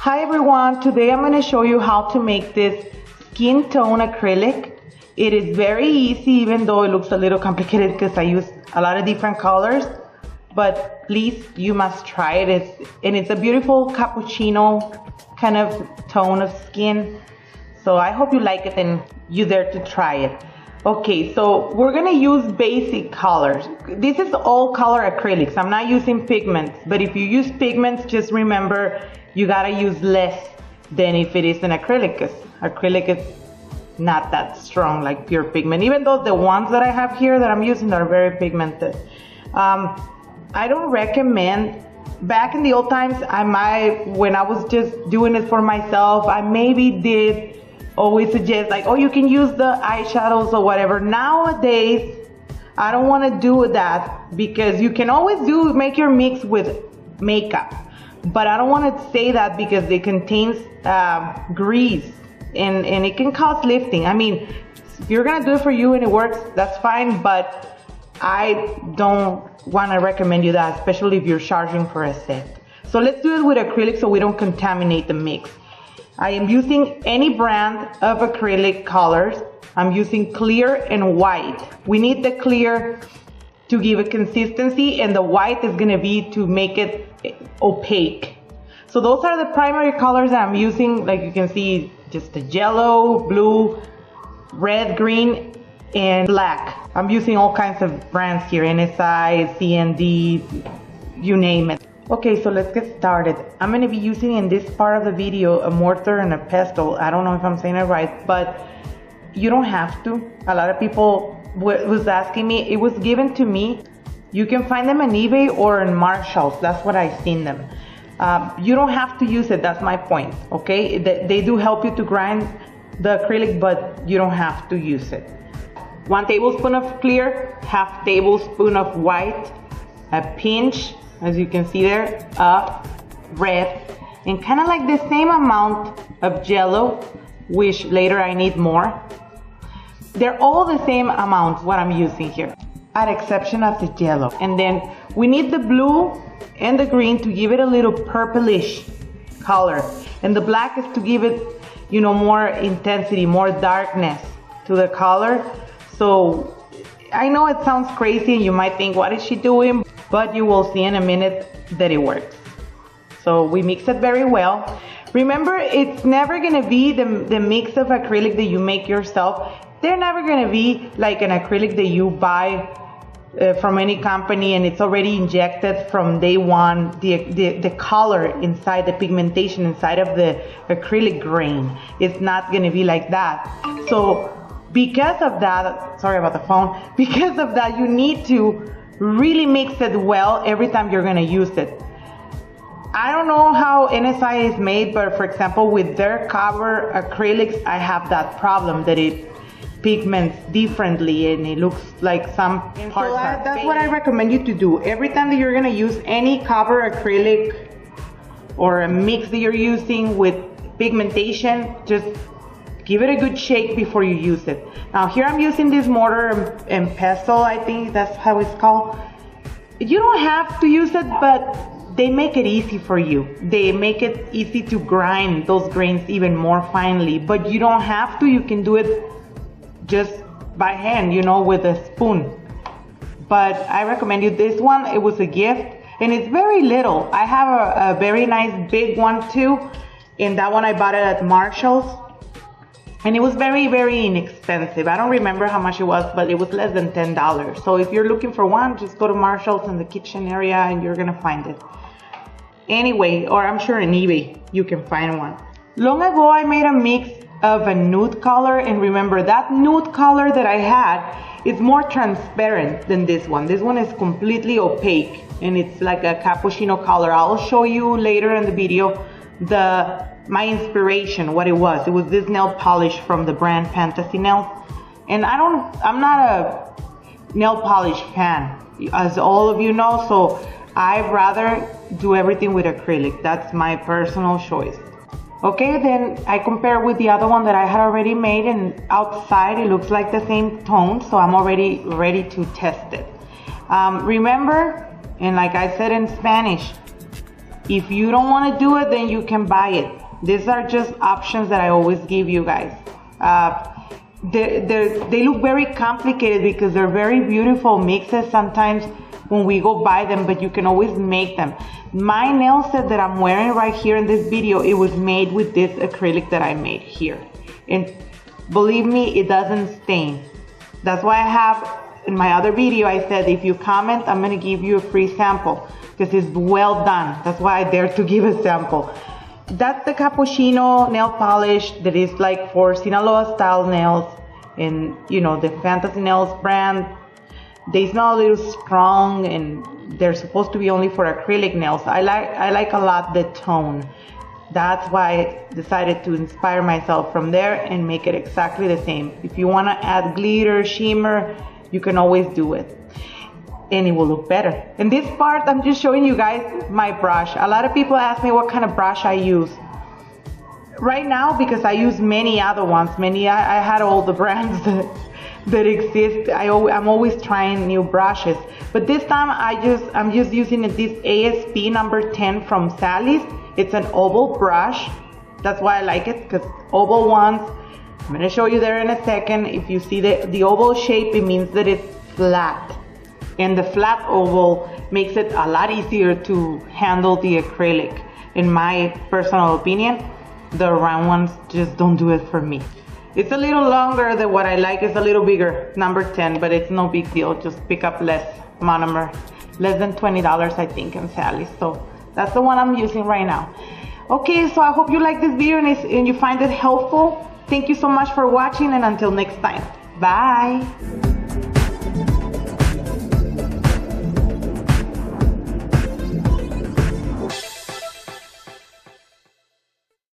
Hi everyone, today I'm going to show you how to make this skin tone acrylic. It is very easy even though it looks a little complicated because I use a lot of different colors. But please, you must try it. It's a beautiful cappuccino kind of tone of skin. So I hope you like it and you dare to try it. Okay, so we're gonna use basic colors. This is all color acrylics. I'm not using pigments, but if you use pigments, just remember you gotta use less than if it is an acrylic, because acrylic is not that strong like pure pigment, even though the ones that I have here that I'm using are very pigmented. I don't recommend, back in the old times, when I was just doing it for myself, I maybe did always suggest like, oh, you can use the eyeshadows or whatever. Nowadays, I don't want to do that because you can always make your mix with makeup. But I don't want to say that because it contains grease and it can cause lifting. I mean, if you're going to do it for you and it works, that's fine. But I don't want to recommend you that, especially if you're charging for a set. So let's do it with acrylic so we don't contaminate the mix. I am using any brand of acrylic colors. I'm using clear and white. We need the clear to give it consistency, and the white is gonna be to make it opaque. So those are the primary colors that I'm using. Like you can see, just the yellow, blue, red, green, and black. I'm using all kinds of brands here, NSI, CND, you name it. Okay, so let's get started. I'm going to be using in this part of the video a mortar and a pestle. I don't know if I'm saying it right, but you don't have to. A lot of people was asking me. It was given to me. You can find them on eBay or in Marshalls. That's what I've seen them. You don't have to use it. That's my point, okay? They do help you to grind the acrylic, but you don't have to use it. 1 tablespoon of clear, half tablespoon of white, a pinch, as you can see there, red, and kind of like the same amount of yellow, which later I need more. They're all the same amount what I'm using here, at exception of the yellow. And then we need the blue and the green to give it a little purplish color, and the black is to give it, you know, more intensity, more darkness to the color. So I know it sounds crazy and you might think, what is she doing? But you will see in a minute that it works. So we mix it very well. Remember, it's never gonna be the mix of acrylic that you make yourself. They're never gonna be like an acrylic that you buy from any company and it's already injected from day one, the color inside, the pigmentation inside of the acrylic grain. It's not gonna be like that. So because of that, sorry about the phone, because of that, you need to really mix it well every time you're gonna use it. I don't know how NSI is made, but for example, with their cover acrylics, I have that problem that it pigments differently and it looks like some parts are that's what I recommend you to do. Every time that you're gonna use any cover acrylic or a mix that you're using with pigmentation, just give it a good shake before you use it. Now here I'm using this mortar and pestle, I think that's how it's called. You don't have to use it, but they make it easy for you. They make it easy to grind those grains even more finely, but you don't have to. You can do it just by hand, you know, with a spoon. But I recommend you this one. It was a gift and it's very little. I have a very nice big one too, and that one I bought it at Marshalls. And it was very, very inexpensive. I don't remember how much it was, but it was less than $10. So if you're looking for one, just go to Marshall's in the kitchen area and you're gonna find it. Anyway, or I'm sure in eBay, you can find one. Long ago, I made a mix of a nude color, and remember that nude color that I had is more transparent than this one. This one is completely opaque and it's like a cappuccino color. I'll show you later in the video my inspiration, what it was. It was this nail polish from the brand Fantasy Nails. And I'm not a nail polish fan, as all of you know, so I'd rather do everything with acrylic. That's my personal choice. Okay, then I compare with the other one that I had already made, and outside it looks like the same tone, so I'm already ready to test it. Remember, and like I said in Spanish, If you don't want to do it, then you can buy it. These are just options that I always give you guys. They look very complicated because they're very beautiful mixes sometimes when we go buy them, but you can always make them. My nail set that I'm wearing right here in this video, it was made with this acrylic that I made here. And believe me, it doesn't stain. That's why I have, in my other video, I said if you comment, I'm gonna give you a free sample because it's well done. That's why I dare to give a sample. That's the Cappuccino nail polish that is like for Sinaloa style nails, and you know, the Fantasy Nails brand. They smell a little strong and they're supposed to be only for acrylic nails. I like a lot the tone. That's why I decided to inspire myself from there and make it exactly the same. If you want to add glitter, shimmer, you can always do it. And it will look better. In this part, I'm just showing you guys my brush. A lot of people ask me what kind of brush I use. Right now, because I use many other ones, I had all the brands that exist. I'm always trying new brushes. But this time, I'm just using this ASP number 10 from Sally's. It's an oval brush. That's why I like it, because oval ones, I'm going to show you there in a second. If you see the oval shape, it means that it's flat. And the flat oval makes it a lot easier to handle the acrylic. In my personal opinion, the round ones just don't do it for me. It's a little longer than what I like. It's a little bigger, number 10, but it's no big deal. Just pick up less monomer, less than $20 I think in Sally's. So that's the one I'm using right now. Okay, so I hope you like this video and you find it helpful. Thank you so much for watching, and until next time, bye.